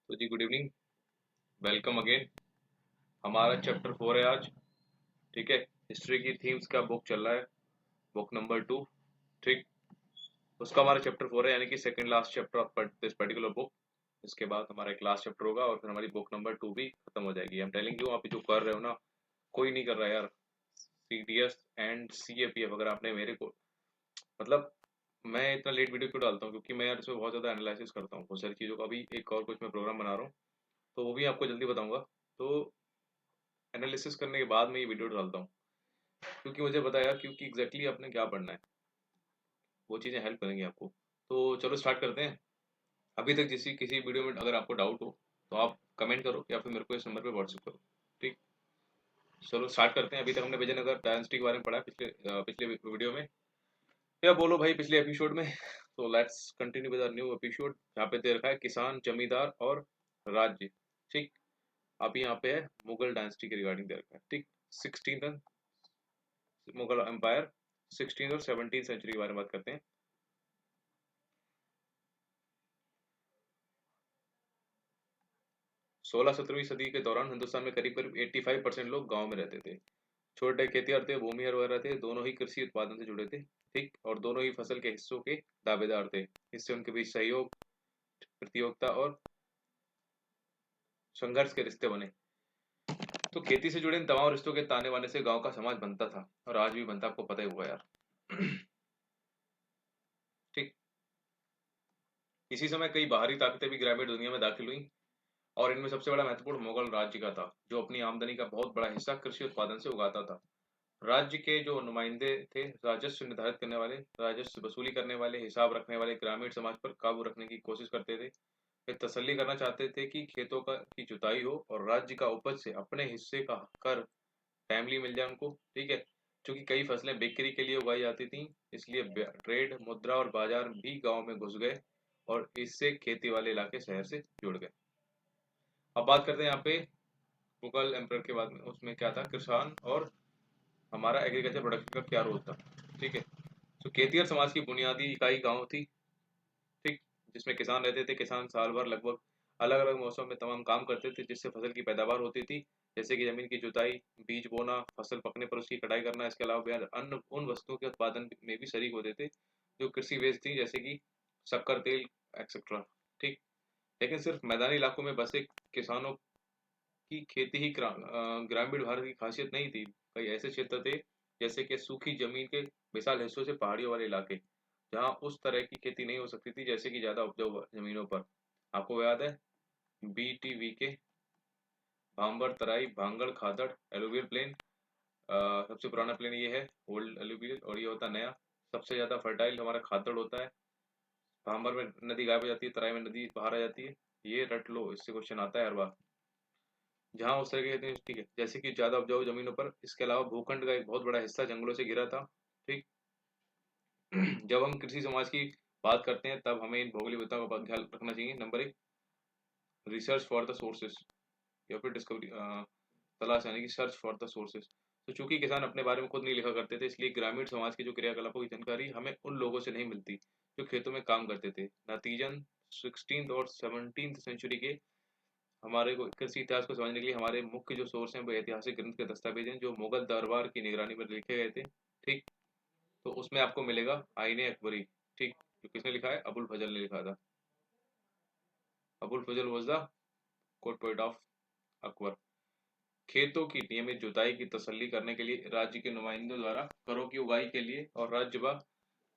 तो जी good evening, welcome again. हमारा chapter 4 है आज। ठीक है, हिस्ट्री की थीम्स का बुक चल रहा है, बुक नंबर 2। ठीक, उसका हमारा चैप्टर 4 है, यानी कि second last chapter of this particular book. इसके बाद हमारा एक लास्ट चैप्टर होगा और फिर हमारी बुक नंबर 2 भी खत्म हो जाएगी। आई एम टेलिंग यू, आप जो कर रहे हो ना, कोई नहीं कर रहा यार। सीडीएस एंड सीएपीएफ अगर आपने मेरे को, मतलब मैं इतना लेट वीडियो क्यों डालता हूँ, क्योंकि मैं यार इसमें बहुत ज़्यादा एनालिसिस करता हूँ बहुत सारी चीज़ों का। अभी एक और कुछ मैं प्रोग्राम बना रहा हूँ, तो वो भी आपको जल्दी बताऊंगा। तो एनालिसिस करने के बाद मैं ये वीडियो डालता हूँ, क्योंकि मुझे पता है यार, क्योंकि एग्जैक्टली आपने क्या पढ़ना है, वो चीज़ें हेल्प करेंगी आपको। तो चलो स्टार्ट करते हैं। अभी तक किसी वीडियो में अगर आपको डाउट हो तो आप कमेंट करो या फिर मेरे को इस नंबर पे व्हाट्सएप करो। ठीक, चलो स्टार्ट करते हैं। अभी तक हमने विजयनगर डायनेस्टी के बारे में पढ़ा है पिछले वीडियो में, या बोलो भाई पिछले एपिसोड में। तो let's continue with our new episode, जहाँ पे दे रखा है किसान, जमींदार और राज्य। ठीक, अभी यहाँ पे है मुगल डायनेस्टी के रिगार्डिंग दे रखा है। ठीक, 16th मुगल एम्पायर, 16th और 17th सेंचुरी के बारे में बात करते हैं। 16-17वीं सदी के दौरान हिंदुस्तान में करीब करीब 85% लोग गांव में रहते थे। छोटे खेतिहर थे, भूमिहर वगैरह थे, दोनों ही कृषि उत्पादन से जुड़े थे। ठीक, और दोनों ही फसल के हिस्सों के दावेदार थे। इससे उनके बीच सहयोग, प्रतियोगिता और संघर्ष के रिश्ते बने। तो खेती से जुड़े इन तमाम रिश्तों के ताने बाने से गांव का समाज बनता था, और आज भी बनता, आपको पता ही होगा यार। ठीक, इसी समय कई बाहरी ताकतें भी ग्रामीण दुनिया में दाखिल हुई, और इनमें सबसे बड़ा महत्वपूर्ण मुगल राज्य का था, जो अपनी आमदनी का बहुत बड़ा हिस्सा कृषि उत्पादन से उगाता था। राज्य के जो नुमाइंदे थे, राजस्व निर्धारित करने वाले, राजस्व वसूली करने वाले, हिसाब रखने वाले, ग्रामीण समाज पर काबू रखने की कोशिश करते थे। वे तसल्ली करना चाहते थे कि खेतों का की जुताई हो और राज्य का उपज से अपने हिस्से का कर टाइमली मिल जाए उनको। ठीक है, क्योंकि कई फसलें बिक्री के लिए उगाई जाती थी, इसलिए ट्रेड, मुद्रा और बाजार भी गांव में घुस गए, और इससे खेती वाले इलाके शहर से जुड़ गए। अब बात करते हैं यहाँ पे मुगल एम्पायर के बाद में, उसमें क्या था, किसान और हमारा एग्रीकल्चर प्रोडक्शन का क्या रोल था। ठीक है, तो खेती और समाज की बुनियादी इकाई गांव थी। ठीक, जिसमें किसान रहते थे। किसान साल भर लगभग अलग अलग मौसम में तमाम काम करते थे, जिससे फसल की पैदावार होती थी। जैसे कि जमीन की जुताई, बीज बोना, फसल पकने पर उसकी कटाई करना। इसके अलावा वे अन्य उन वस्तुओं के उत्पादन में भी शरीक होते थे जो कृषि वेस्ट थी, जैसे कि शक्कर, तेल, एक्सेट्रा। ठीक, लेकिन सिर्फ मैदानी इलाकों में बसे किसानों की खेती ही ग्रामीण भारत की खासियत नहीं थी। कई ऐसे क्षेत्र थे, जैसे कि सूखी जमीन के विशाल हिस्सों से पहाड़ियों वाले इलाके, जहां उस तरह की खेती नहीं हो सकती थी, जैसे कि ज्यादा उपजाऊ जमीनों पर। आपको याद है BTV के भांबर, तराई, भांगड़, खादड़, एलुवियल प्लेन। सबसे पुराना प्लेन ये है, ओल्ड एलुवियल, और ये होता है नया। सबसे ज्यादा फर्टाइल हमारा खादड़ होता है। भांबर में नदी गायब हो जाती है, तराई में नदी बाहर आ जाती है। ये रट लो, इससे क्वेश्चन आता है हर बार, जहाँ उस तरह के कहते हैं। ठीक है, जैसे कि ज्यादा उपजाऊ जमीनों पर। इसके अलावा भूखंड का एक बहुत बड़ा हिस्सा जंगलों से घिरा था। ठीक, जब हम कृषि समाज की बात करते हैं, तब हमें इन भौगोलिक विविधताओं का ख्याल रखना चाहिए। नंबर एक, रिसर्च फॉर द सोर्सेस, या फिर डिस्कवरी, तलाश, यानी कि सर्च फॉर द सोर्सेस। तो चूंकि किसान अपने बारे में खुद नहीं लिखा करते थे, इसलिए ग्रामीण समाज के जो क्रियाकलापों की जानकारी हमें उन लोगों से नहीं मिलती जो खेतों में काम करते थे। नतीजन 16th और 17th सेंचुरी के हमारे को कृषि इतिहास को समझने के लिए हमारे मुख्य जो सोर्स हैं वो ऐतिहासिक ग्रंथ के दस्तावेज हैं, जो मुगल दरबार की निगरानी में लिखे गए थे। ठीक, तो उसमें आपको मिलेगा आईने अकबरी। ठीक, जो किसने लिखा है, अबुल फजल ने लिखा था। Abul Fazal was the court poet of Akbar. खेतों की नियमित जुताई की तसल्ली करने के लिए राज्य के नुमाइंदों द्वारा करों की उगाही के लिए, और राज्य व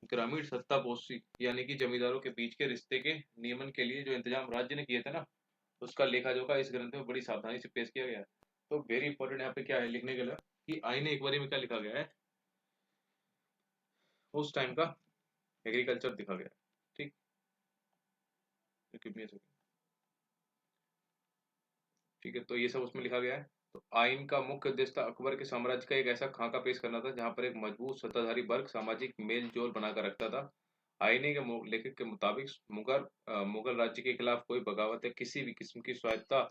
ग्रामीण सत्तापोषी यानी कि जमींदारों के बीच के रिश्ते के नियमन के लिए जो इंतजाम राज्य ने किए थे ना, उसका लेखा जोखा इस ग्रंथ में बड़ी सावधानी से पेश किया गया है। तो वेरी इंपॉर्टेंट यहाँ पे क्या है लिखने के लिए, कि आईने एक बारी में क्या लिखा गया है, उस टाइम का एग्रीकल्चर दिखा गया है। ठीक, give me a second। ठीक है, तो ये सब उसमें लिखा गया है। तो आइन का मुख्य उद्देश्य था अकबर के साम्राज्य का एक ऐसा खाका पेश करना था, जहां पर एक मजबूत सत्ताधारी वर्ग सामाजिक मेल जोल बनाकर रखता था। आईने के लेखक के मुताबिक मुगल राज्य के खिलाफ कोई बगावत या किसी भी किस्म की स्वायत्ता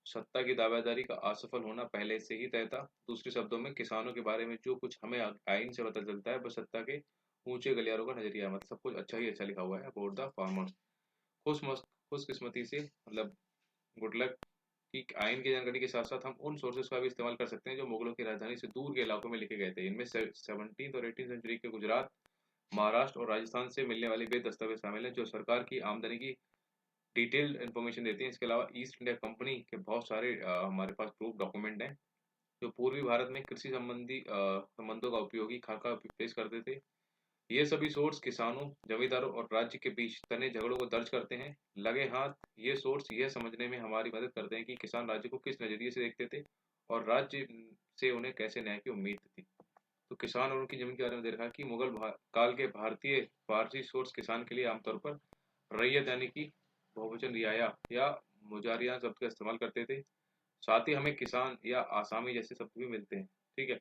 सत्ता की दावेदारी का असफल होना पहले से ही तय था। दूसरे शब्दों में, किसानों के बारे में जो कुछ हमें आइन से पता चलता है, वह सत्ता के ऊंचे गलियारों का नजरिया है। मतलब सब कुछ अच्छा ही अच्छा लिखा हुआ है अबाउट द फार्मर्स। खुशकिस्मती से, मतलब गुड लक कि आयन की जानकारी के साथ साथ हम उन सोर्सेज का भी इस्तेमाल कर सकते हैं जो मुगलों की राजधानी से दूर के इलाकों में लिखे गए थे। इनमें 17th और 18th सेंचुरी के गुजरात, महाराष्ट्र और राजस्थान से मिलने वाले वे दस्तावेज शामिल हैं जो सरकार की आमदनी की डिटेल्ड इन्फॉर्मेशन देती हैं। इसके अलावा ईस्ट इंडिया कंपनी के बहुत सारे हमारे पास प्रूफ डॉक्यूमेंट हैं जो पूर्वी भारत में कृषि संबंधी संबंधों का उपयोगी खाका पेश करते थे। ये सभी सोर्स किसानों, जमींदारों और राज्य के बीच तने झगड़ों को दर्ज करते हैं। लगे हाथ ये सोर्स यह समझने में हमारी मदद करते हैं कि किसान राज्य को किस नजरिए से देखते थे और राज्य से उन्हें कैसे न्याय की उम्मीद थी। तो किसान और उनकी जमीन के बारे में दे रखा है कि काल के भारतीय फारसी सोर्स किसान के लिए आमतौर पर रैयत यानी कि बहुवचन रियाया या मुजारिया शब्द का इस्तेमाल करते थे। साथ ही हमें किसान या आसामी जैसे शब्द भी मिलते हैं। ठीक है।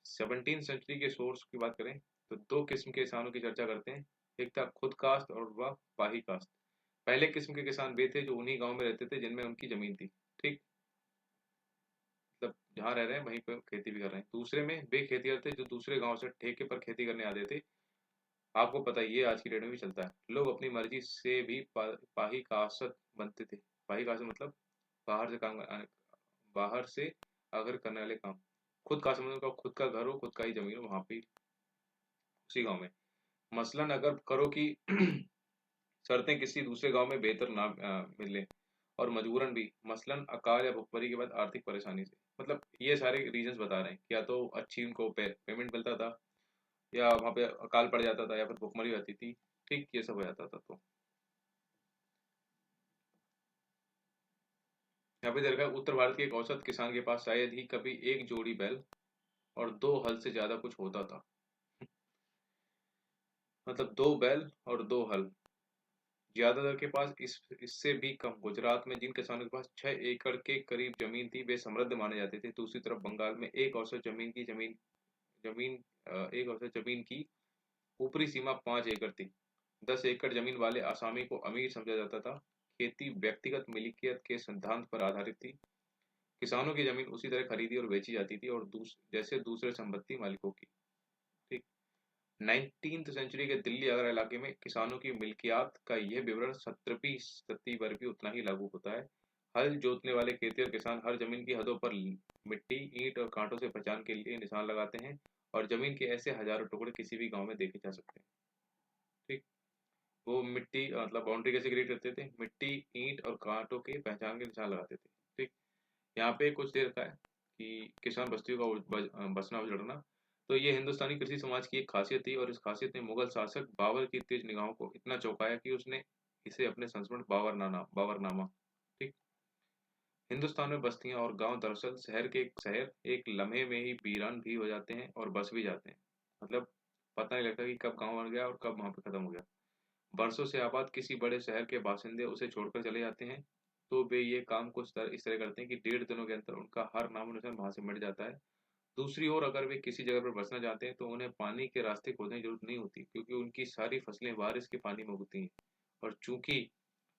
17th सेंचुरी के सोर्स की बात करें तो दो किस्म के किसानों की चर्चा करते हैं। एक था खुद कास्ट और वह पाही कास्ट। पहले किस्म के किसान वे थे जो उन्हीं गांव में रहते थे जिनमें उनकी जमीन थी। ठीक, मतलब जहाँ रह रहे हैं वहीं पर खेती भी कर रहे हैं। दूसरे में वे खेती करते जो दूसरे गांव से ठेके पर खेती करने आते थे। आपको पता ही है आज की डेट में भी चलता है। लोग अपनी मर्जी से भी पाही कासत बनते थे। पाही कासत मतलब बाहर से बाहर से अगर करने वाले काम। खुद का समझ का खुद का घर हो, खुद का ही जमीन हो, वहां पे उसी गांव में। मसलन अगर करो कि शर्तें किसी दूसरे गांव में बेहतर ना मिले और मजबूरन भी, मसलन अकाल या भुखमरी के बाद आर्थिक परेशानी से। मतलब ये सारे रीजंस बता रहे हैं कि या तो अच्छी उनको पेमेंट मिलता था, या वहां पे अकाल पड़ जाता था, या फिर भुखमरी होती थी। ठीक, ये सब हो जाता था। तो यहाँ पे देखा उत्तर भारत के एक औसत किसान के पास शायद ही कभी एक जोड़ी बैल और दो हल से ज्यादा कुछ होता था। मतलब दो बैल और दो हल, ज्यादातर के पास इससे भी कम। गुजरात में जिन किसानों के पास 6 एकड़ के करीब जमीन थी वे समृद्ध माने जाते थे। दूसरी तरफ बंगाल में एक औसत जमीन की ऊपरी सीमा 5 एकड़ थी। 10 एकड़ जमीन वाले आसामी को अमीर समझा जाता था। खेती व्यक्तिगत मिल्कियत के सिद्धांत पर आधारित थी। किसानों की जमीन उसी तरह खरीदी और बेची जाती थी और जैसे दूसरे संपत्ति मालिकों की। ठीक। 19th सेंचुरी के दिल्ली आगरा इलाके में किसानों की मिल्कियात का यह विवरण 17वीं शताब्दी पर भी उतना ही लागू होता है। हल जोतने वाले खेती और किसान हर जमीन की हदों पर मिट्टी, ईंट और कांटों से पहचान के लिए निशान लगाते हैं और जमीन के ऐसे हजारों टुकड़े किसी भी गांव में देखे जा सकते हैं। ठीक। वो मिट्टी मतलब बाउंड्री कैसे क्रिएट करते थे? मिट्टी, ईंट और कांटों के पहचान के निशान लगाते थे। ठीक। यहाँ पे कुछ देर का है कि किसान बस्तियों का बसना उजड़ना। तो ये हिंदुस्तानी कृषि समाज की एक खासियत थी और इस खासियत ने मुगल शासक बाबर की तेज निगाहों को इतना चौंकाया कि उसने इसे अपने संस्मरण बाबरनामा। ठीक। हिंदुस्तान में बस्तियां और गांव दरअसल शहर एक लम्हे में ही वीरान भी हो जाते हैं और बस भी जाते हैं। मतलब पता नहीं लगता कि कब गांव बन गया और कब वहां पे खत्म हो गया। बरसों से आबाद किसी बड़े शहर के बासिंदे उसे छोड़कर चले जाते हैं तो वे ये काम इस तरह करते हैं कि 1.5 दिनों के अंदर उनका हर नामो निशान वहां से मिट जाता है। दूसरी ओर अगर वे किसी जगह पर बसना चाहते हैं तो उन्हें पानी के रास्ते खोजने की जरूरत नहीं होती क्योंकि उनकी सारी फसलें बारिश के पानी में उगती हैं। और चूंकि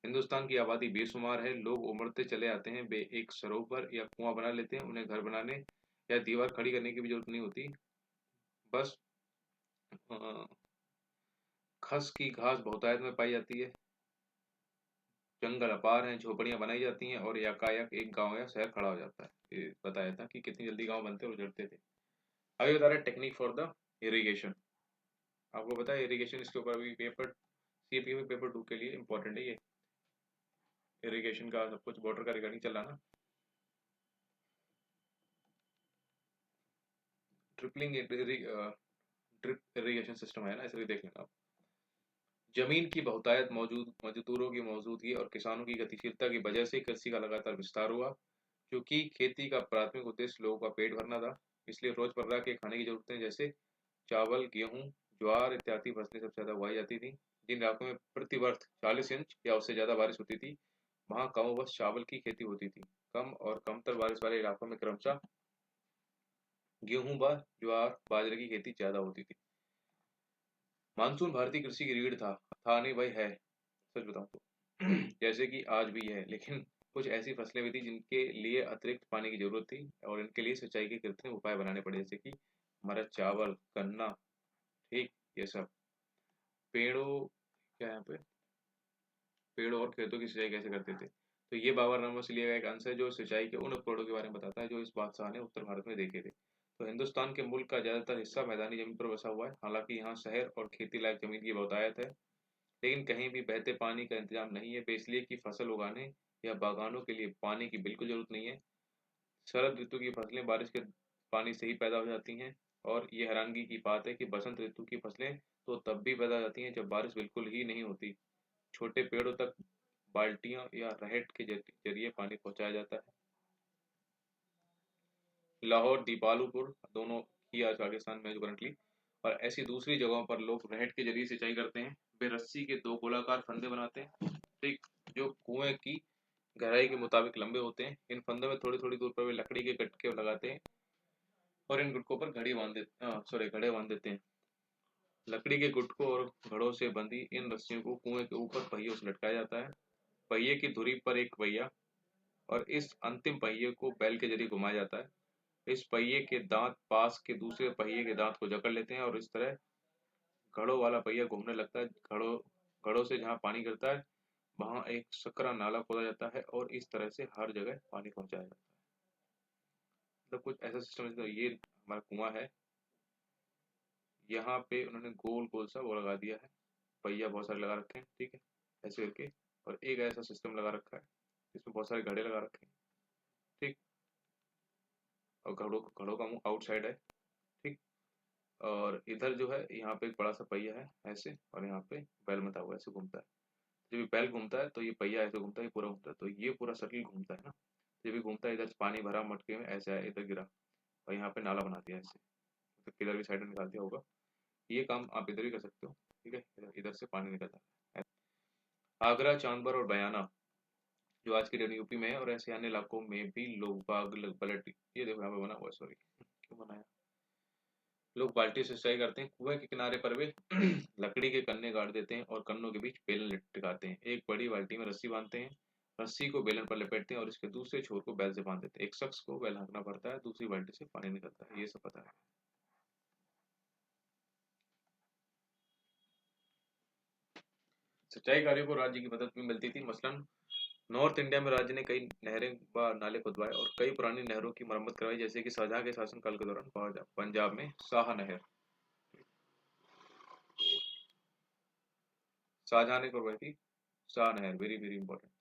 हिंदुस्तान की आबादी बेशुमार है, लोग उमड़ते चले आते हैं, वे एक सरोवर या कुआं बना लेते हैं। उन्हें घर बनाने या दीवार खड़ी करने की भी जरूरत नहीं होती। बस अ, खस की घास बहुतायत में पाई जाती है, जंगल अपार हैं, झोपड़ियां बनाई जाती हैं और यकायक एक गांव या शहर खड़ा हो जाता है। ये बताया था कि कितनी जल्दी गांव बनते और उजड़ते थे। अभी बता रहे हैं टेक्निक फॉर द इरिगेशन। आपको पता है इरिगेशन, इसके ऊपर भी पेपर सीपीयू में पेपर 2 के लिए इंपॉर्टेंट है ये। इरिगेशन का सब कुछ वाटर का रिगार्डिंग चल रहा ना। ट्रिपलिंग ड्रिप इरिगेशन सिस्टम है ना, इसलिए देख लेना आप। जमीन की बहुतायत, मजदूरों की मौजूदगी और किसानों की गतिशीलता की वजह से कृषि का लगातार विस्तार हुआ। क्योंकि खेती का प्राथमिक उद्देश्य लोगों का पेट भरना था, इसलिए रोजमर्रा के खाने की जरूरतें जैसे चावल, गेहूं, ज्वार इत्यादि फसलें सबसे ज्यादा उगाई जाती थी। जिन इलाकों में प्रति वर्ष 40 इंच या उससे ज्यादा बारिश होती थी वहां कमोबश चावल की खेती होती थी। कम और कमतर बारिश वाले इलाकों में क्रमशः गेहूं व ज्वार बाजरे की खेती ज्यादा होती थी। मानसून भारतीय कृषि की रीढ़ था नहीं भाई, है सच बताऊं तो। जैसे कि आज भी है, लेकिन कुछ ऐसी फसलें भी थी जिनके लिए अतिरिक्त पानी की जरूरत थी और इनके लिए सिंचाई के कृत्रिम उपाय बनाने पड़े, जैसे कि हमारा चावल, गन्ना। ठीक, ये सब पेड़ों क्या है यहाँ पे, पेड़ों और खेतों की सिंचाई कैसे करते थे। तो ये बाबरनामा से लिया गया एक अंश है जो सिंचाई के उन उपकरणों के बारे में बताता है जो इस बादशाह ने उत्तर भारत में देखे थे। तो हिंदुस्तान के मुल्क का ज्यादातर हिस्सा मैदानी जमीन पर बसा हुआ है, हालांकि यहाँ शहर और खेती लायक जमीन की बहुतायत है, लेकिन कहीं भी बहते पानी का इंतजाम नहीं है, इसलिए कि फसल उगाने या बागानों के लिए पानी की बिल्कुल जरूरत नहीं है। शरद ऋतु की फसलें बारिश के पानी से ही पैदा हो जाती हैं, और ये हैरानगी की बात है कि बसंत ऋतु की फसलें तो तब भी पैदा हो जाती हैं जब बारिश बिल्कुल ही नहीं होती। छोटे पेड़ों तक बाल्टियों या रहट के जरिए पानी पहुंचाया जाता है। लाहौर, दीपालुपुर दोनों ही आज पाकिस्तान में जो करंटली, और ऐसी दूसरी जगहों पर लोग रहट के जरिए सिंचाई करते हैं। वे रस्सी के दो गोलाकार फंदे बनाते हैं, ठीक, जो कुएं की गहराई के मुताबिक लंबे होते हैं। इन फंदों में थोड़ी थोड़ी दूर पर वे लकड़ी के गटके लगाते हैं और इन गुटकों पर घड़े बांध देते हैं। लकड़ी के गुटकों और घड़ों से बंधी इन रस्सियों को कुएं के ऊपर पहियों से लटकाया जाता है। पहिए की धुरी पर एक पहिया और इस अंतिम पहिए को बैल के जरिए घुमाया जाता है। इस पहिए के दांत पास के दूसरे पहिए के दांत को जकड़ लेते हैं और इस तरह घड़ों वाला पहिया घूमने लगता है। घड़ों घड़ों से जहाँ पानी गिरता है वहां एक सकरा नाला खोदा जाता है और इस तरह से हर जगह पानी पहुंचाया जाता है। मतलब कुछ ऐसा सिस्टम है। तो ये हमारा कुआं है, यहाँ पे उन्होंने गोल गोल सा वो लगा दिया है, पहिया बहुत सारे लगा रखे हैं, ठीक है, ऐसे करके। और एक ऐसा सिस्टम लगा रखा है जिसमें बहुत सारे घड़े लगा रखे हैं, ठीक। और घड़ों घड़ों का मुंह आउटसाइड है, ठीक। और इधर जो है यहाँ पे एक बड़ा सा पहिया है ऐसे, और यहाँ पे बैल मता हुआ ऐसे घूमता है। जब ये बैल घूमता है तो ये पहिया ऐसे घूमता है, ये पूरा घूमता है, तो ये पूरा सर्किल घूमता है ना। जब ये घूमता है इधर से पानी भरा मटके में ऐसे आया, इधर गिरा और यहाँ पे नाला बना दिया ऐसे, तो किधर भी साइड में निकाल दिया होगा। ये काम आप इधर भी कर सकते हो, ठीक है। इधर इधर से पानी निकलता है। आगरा, चांदबर और बयाना जो आज के यूपी में है, और ऐसे अन्य इलाकों में भी लोग बाग पलट, ये देखो यहाँ पे बना हुआ है, सॉरी क्यों बनाया, लोग बाल्टी से सिंचाई करते हैं। कुएं के किनारे पर वे लकड़ी के कन्ने गाड़ देते हैं और कन्नों के बीच बेलन लटकाते हैं। एक बड़ी बाल्टी में रस्सी बांधते हैं, रस्सी को बेलन पर लपेटते हैं और इसके दूसरे छोर को बैल से बांध देते हैं। एक शख्स को बैल हाँकना पड़ता है, दूसरी बाल्टी से पानी निकलता है, ये सब पता है। सिंचाई कार्यों को राज्य की मदद भी मिलती थी, मसलन नॉर्थ इंडिया में राज्य ने कई नहरें व नाले खुदवाए और कई पुरानी नहरों की मरम्मत करवाई, जैसे कि शाहजहां के शासनकाल के दौरान पंजाब में शाह नहर, शाहजहां ने करवाई थी शाह नहर, वेरी वेरी इंपॉर्टेंट।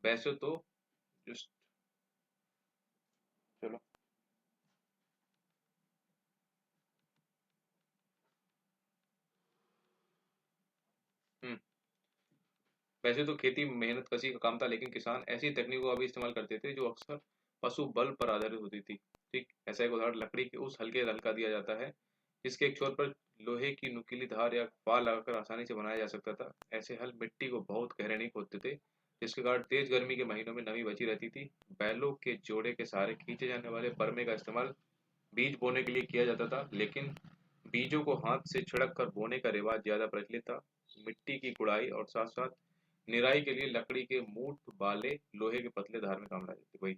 वैसे तो जस्ट चलो, हम्म, वैसे तो खेती मेहनत कसी का काम था, लेकिन किसान ऐसी तकनीकों का भी इस्तेमाल करते थे जो अक्सर पशु बल पर आधारित होती थी, ठीक। ऐसा एक उदाहरण लकड़ी के उस हल्के हल का दिया जाता है जिसके एक छोर पर लोहे की नुकीली धार या पाल लगाकर आसानी से बनाया जा सकता था। ऐसे हल मिट्टी को बहुत गहरे नहीं खोदते थे, जिसके कारण तेज गर्मी के महीनों में नमी बची रहती थी। बैलों के जोड़े के सहारे खींचे जाने वाले परमे का इस्तेमाल बीज बोने के लिए किया जाता था, लेकिन बीजों को हाथ से छिड़क कर बोने का रिवाज ज्यादा प्रचलित था। मिट्टी की गुड़ाई और साथ साथ निराई के लिए लकड़ी के मूठ वाले लोहे के पतले धार में काम लाए जाते। वही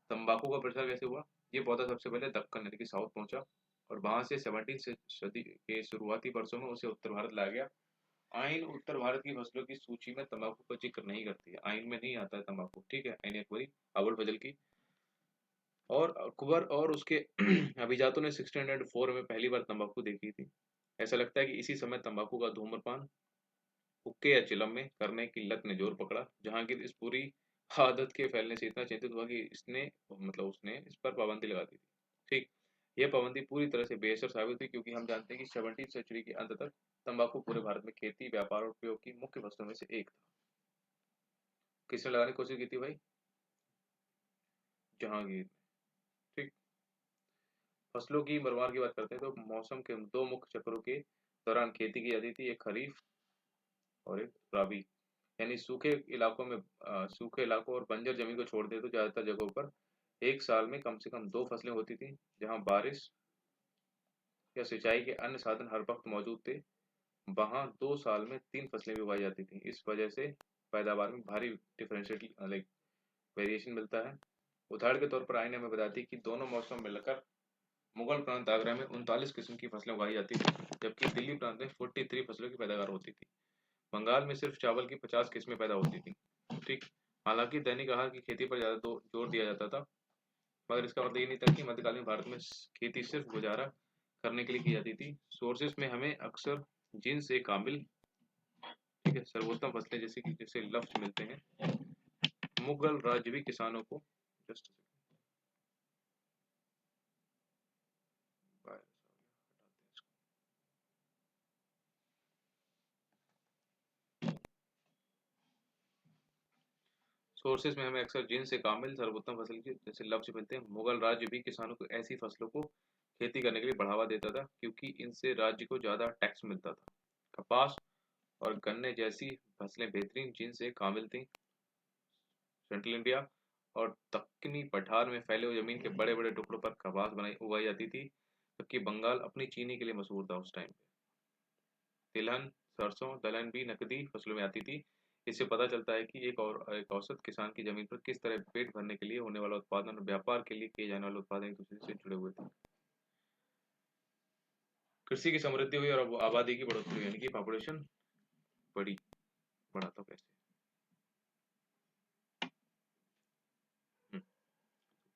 तंबाकू का प्रसार कैसे हुआ? ये पौधा सबसे पहले दक्कन यानी कि साउथ पहुंचा, और वहां से 17वीं सदी के शुरुआती वर्षों में उसे उत्तर भारत लाया गया। आइन उत्तर भारत की फसलों की सूची में तंबाकू का जिक्र नहीं करती है, आइन में नहीं आता है तंबाकू, ठीक है। आइन अकबरी, अबुल फजल की और अकबर और उसके अभिजातों ने 1604 में पहली बार तंबाकू देखी थी। ऐसा लगता है कि इसी समय तंबाकू का धूम्रपान हुक्के या चिलम में करने की लत ने जोर पकड़ा। जहांगीर इस पूरी आदत के फैलने से इतना चिंतित हुआ कि इसने मतलब उसने इस पर पाबंदी लगा दी थी, ठीक। यह पाबंदी पूरी तरह से बेअसर साबित हुई, क्योंकि हम जानते हैं कि 17वीं सदी के अंत तक तंबाकू पूरे भारत में खेती, व्यापार और उपयोग की मुख्य वस्तुओं में से एक था। किसने लगाने की कोशिश की थी भाई? जहांगीर, ठीक। फसलों की भरमार की बात करते हैं तो मौसम के दो मुख्य चक्रों के दौरान खेती की जाती थी, एक खरीफ और एक राबी। यानी सूखे इलाकों और बंजर जमीन को छोड़ दे तो ज्यादातर जगहों पर एक साल में कम से कम दो फसलें होती थी। जहां बारिश या सिंचाई के अन्य साधन हर वक्त मौजूद थे, वहां 2 साल में 3 फसलें भी उगाई जाती थी। इस वजह से पैदावार में भारी डिफरेंशिएट लाइक वेरिएशन मिलता है। उदाहरण के तौर पर आईने में बताती कि दोनों मौसम मिलकर मुगल प्रांत आगरा में 39 किस्म की फसलें उगाई जाती थी, जबकि दिल्ली प्रांत में 43 फसलों की पैदावार होती थी। बंगाल में सिर्फ चावल की 50 किस्में पैदा होती थी, ठीक। हालांकि दैनिक आहार की खेती पर ज्यादा जोर दिया जाता था, मगर इसका मतलब ये नहीं था कि मध्यकालीन भारत में खेती सिर्फ गुजारा करने के लिए की जाती थी। सोर्सेस में हमें अक्सर जिन्स ए कामिल, ठीक है, सर्वोत्तम फसलें जैसे लफ्ज मिलते हैं। मुगल राज्य भी किसानों को जस्ट सोर्सेस में हमें अक्सर जिन से कामिल सर्वोत्तम फसल के जैसे लफ्ज मिलते हैं। मुगल राज्य भी किसानों को ऐसी फसलों को खेती करने के लिए बढ़ावा देता था क्योंकि इनसे राज्य को ज्यादा टैक्स मिलता था। कपास और गन्ने जैसी फसलें बेहतरीन जिन से कामिल थीं। सेंट्रल इंडिया और दक्कनी पठार में फैले हुए जमीन के बड़े बड़े टुकड़ों पर कपास बनाई उगाई जाती थी, जबकि बंगाल अपनी चीनी के लिए मशहूर था उस टाइम पे। तिलहन, सरसों, दलहन भी नकदी फसलों में आती थी। इससे पता चलता है कि एक औसत किसान की जमीन पर किस तरह पेट भरने के लिए होने वाला उत्पादन और व्यापार के लिए किए जाने वाले उत्पादन एक दूसरे से जुड़े हुए थे। कृषि की समृद्धि हुई और आबादी की बढ़ोतरी हुई, यानी कि पॉपुलेशन बढ़ी। बढ़ा तो कैसे? हम्म।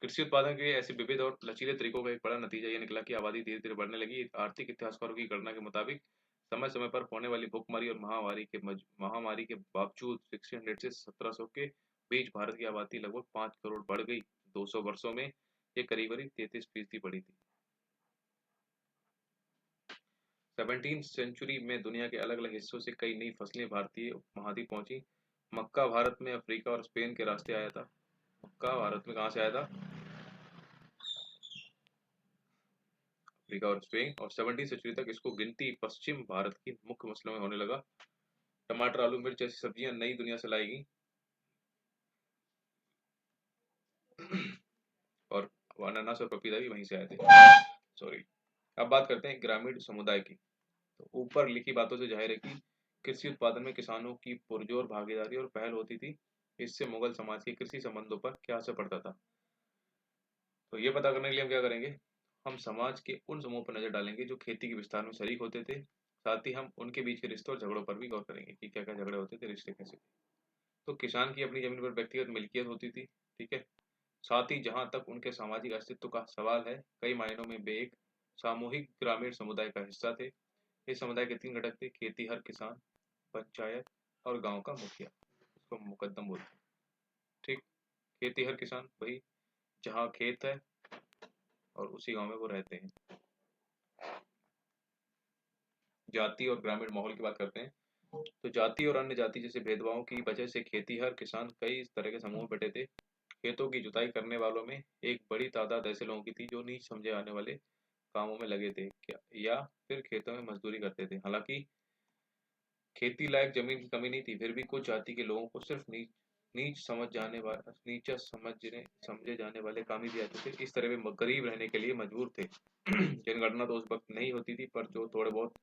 कृषि उत्पादन के ऐसे विविध और लचीले तरीकों का एक बड़ा नतीजा ये निकला कि आबादी धीरे धीरे बढ़ने लगी। आर्थिक इतिहासकारों की गणना के मुताबिक समय समय पर होने वाली भूखमरी और महामारी के बावजूद 1600 से 1700 के बीच भारत की आबादी लगभग 5 करोड़ बढ़ गई। 200 वर्षों में ये करीब करीब 33% बढ़ी थी। 17वीं सेंचुरी में दुनिया के अलग अलग हिस्सों से कई नई फसलें भारतीय उपमहाद्वीप पहुंची। मक्का भारत में अफ्रीका और स्पेन के रास्ते आया था। मक्का भारत में कहाँ से आया था? अफ्रीका और स्पेन। और 17वीं सेंचुरी तक इसको गिनती पश्चिम भारत की मुख्य फसलों में होने लगा। टमाटर, आलू, मिर्च जैसी सब्जियां नई दुनिया से लाई गई और अनानास और पपीता भी वहीं से आए थे। सॉरी। अब बात करते हैं ग्रामीण समुदाय की। तो ऊपर लिखी बातों से जाहिर है कि कृषि उत्पादन में किसानों की पुरजोर भागीदारी और पहल होती थी। इससे मुगल समाज के कृषि संबंधों पर क्या असर पड़ता था, तो ये पता करने के लिए हम क्या करेंगे, हम समाज के उन समूहों पर नजर डालेंगे जो खेती के विस्तार में शरीक होते थे। साथ ही हम उनके बीच के रिश्तों और झगड़ों पर भी गौर करेंगे कि क्या क्या झगड़े होते थे, रिश्ते कैसे थे। तो किसान की अपनी जमीन पर व्यक्तिगत मिल्कियत होती थी, ठीक है। साथ ही जहां तक उनके सामाजिक अस्तित्व का सवाल है, कई मायनों में वे एक सामूहिक ग्रामीण समुदाय का हिस्सा थे। इस समुदाय के 3 घटक थे: खेती, हर किसान, पंचायत और गांव का मुखिया, इसको मुकद्दम बोलते हैं, ठीक। खेती हर किसान, वही जहाँ खेत है और उसी गांव में वो रहते हैं। जाति और ग्रामीण माहौल की बात करते हैं। तो जाति और अन्य जाति जैसे भेदभावों की वजह से खेती हर किसान कई इस तरह के समूह बटे थे। खेतों की जुताई करने वालों में एक बड़ी तादाद ऐसे लोगों की थी जो नीच समझे आने वाले कामों में लगे थे, क्या या फिर खेतों में मजदूरी करते थे। हालांकि खेती लायक जमीन की कमी नहीं थी, फिर भी कुछ जाति के लोगों को सिर्फ नीचा समझने समझे जाने वाले काम ही दिए जाते थे। इस तरह वे गरीब रहने के लिए मजबूर थे। जनगणना तो उस वक्त नहीं होती थी, पर जो थोड़े बहुत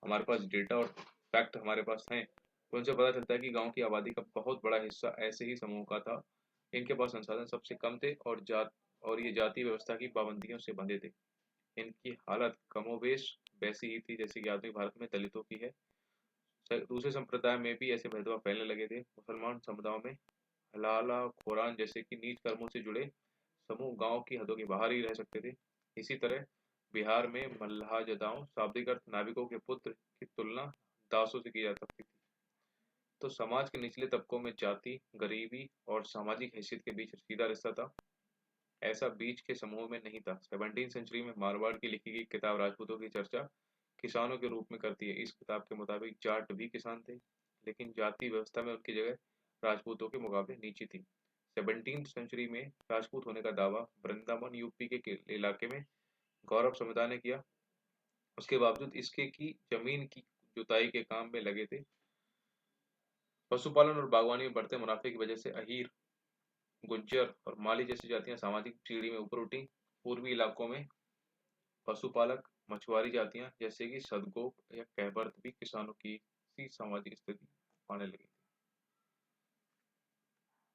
हमारे पास डेटा और फैक्ट हमारे पास हैं, तो उनसे पता चलता है कि गांव की आबादी का बहुत बड़ा हिस्सा ऐसे ही समूह का था। इनके पास संसाधन सबसे कम थे और ये जाति व्यवस्था की पाबंदियों से बंधे थे। इनकी हालत कमोबेश वैसी ही थी जैसे कि आधुनिक भारत में दलितों की है। दूसरे संप्रदाय में भी ऐसे भेदभाव फैलने लगे थे। मुसलमान समुदायों में हलाला खुरान जैसे कि नीच कर्मों से जुड़े समूह गांव की हदों के बाहर ही रह सकते थे। इसी तरह बिहार में मल्लाहजदाओं, शाब्दिक अर्थ नाविकों के पुत्र, की तुलना दासों से की जा सकती थी। तो समाज के निचले तबकों में जाति, गरीबी और सामाजिक हैसियत के बीच सीधा रिश्ता था। ऐसा बीच के समूह में नहीं था। 17वीं सेंचुरी में मारवाड़ की लिखी गई किताब राजपूतों की चर्चा किसानों के रूप में करती है। इस किताब के मुताबिक जाट भी किसान थे, लेकिन जाति व्यवस्था में उनकी जगह राजपूतों के मुकाबले नीची थी। 17वीं सेंचुरी में राजपूत होने का दावा वृंदावन यूपी के इलाके में गौरव समुदाय ने किया। उसके बावजूद इसके की जमीन की जुताई के काम में लगे थे। पशुपालन और बागवानी में बढ़ते मुनाफे की वजह से अहीर, गुज्जर और माली जैसी जातियां सामाजिक सीढ़ी में ऊपर उठी। पूर्वी इलाकों में पशुपालक, मछुआरी जातियां जैसे कि सदगोप या कहवर्त भी किसानों की सी सामाजिक स्थिति पाने लगी।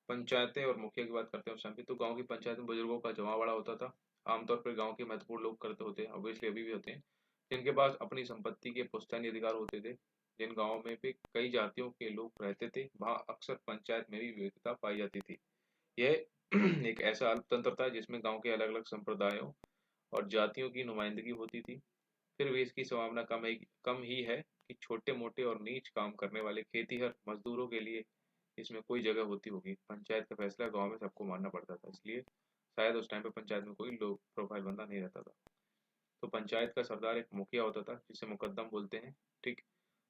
पंचायतें और मुखिया की बात करते हैं उस टाइम पे, तो गांव की पंचायत में बुजुर्गों का जमा बड़ा होता था। आमतौर पर गांव के महत्वपूर्ण लोग करते होते हैं, ऑब्वियसली अभी भी होते हैं, जिनके पास अपनी संपत्ति के पुश्तैनी अधिकार होते थे। जिन गांवों में भी कई जातियों के लोग रहते थे, वहां अक्सर पंचायत में भी विविधता पाई जाती थी। यह एक ऐसा अल्पतंत्र था जिसमें गांव के अलग अलग संप्रदायों और जातियों की नुमाइंदगी होती थी। फिर भी इसकी संभावना कम ही है कि छोटे मोटे और नीच काम करने वाले खेतीहर मजदूरों के लिए इसमें कोई जगह होती होगी। पंचायत का फैसला गांव में सबको मानना पड़ता था, इसलिए शायद उस टाइम पे पंचायत में कोई लो प्रोफाइल बंदा नहीं रहता था। तो पंचायत का सरदार एक मुखिया होता था, जिसे मुकद्दम बोलते हैं। ठीक।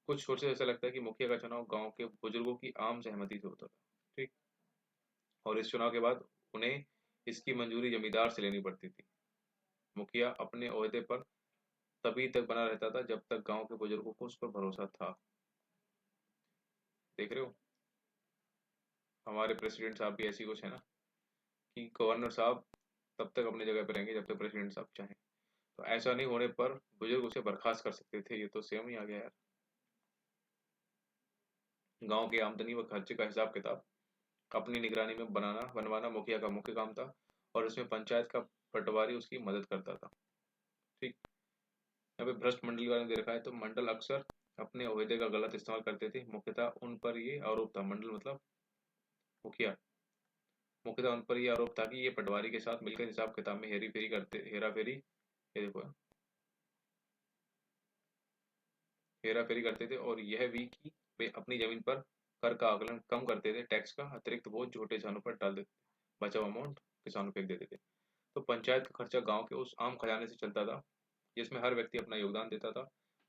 कुछ सोच से ऐसा लगता है कि मुखिया का चुनाव गांव के बुजुर्गों की आम सहमति से होता था। ठीक। और इस चुनाव के बाद उन्हें इसकी मंजूरी जमींदार से लेनी पड़ती थी। मुखिया अपने ओहदे पर तभी तक बना रहता था जब तक गांव के बुजुर्गों को उस पर भरोसा था। देख रहे हो, हमारे प्रेसिडेंट साहब भी ऐसी कुछ है ना, कि गवर्नर साहब तब तक अपनी जगह पर रहेंगे जब तक प्रेसिडेंट साहब चाहें। तो ऐसा नहीं होने पर बुजुर्ग उसे बर्खास्त कर सकते थे। ये तो सेम ही आ गया यार। गांव की आमदनी व खर्चे का हिसाब किताब अपनी निगरानी में बनवाना मुखिया का मुख्य काम था, और इसमें पंचायत का पटवारी उसकी मदद करता था। ठीक। यहाँ पे भ्रष्ट मंडल के बारे में दे रखा है, तो मंडल अक्सर अपने ओहदे का गलत इस्तेमाल करते थे। मुख्यतः उन पर ये आरोप था, मंडल मतलब मुखिया, मुख्यतः उन पर ये आरोप था कि ये पटवारी के साथ मिलकर हिसाब किताब में हेरा फेरी, ये देखो, हेरा फेरी करते थे। और यह भी कि वे अपनी जमीन पर कर का आकलन कम करते थे, टैक्स का अतिरिक्त बोझ छोटे किसानों पर डाल देते, बचा हुआ अमाउंट किसानों को फेंक देते थे। तो पंचायत का खर्चा गांव के उस आम खजाने से चलता था जिसमें हर व्यक्ति अपना योगदान देता था।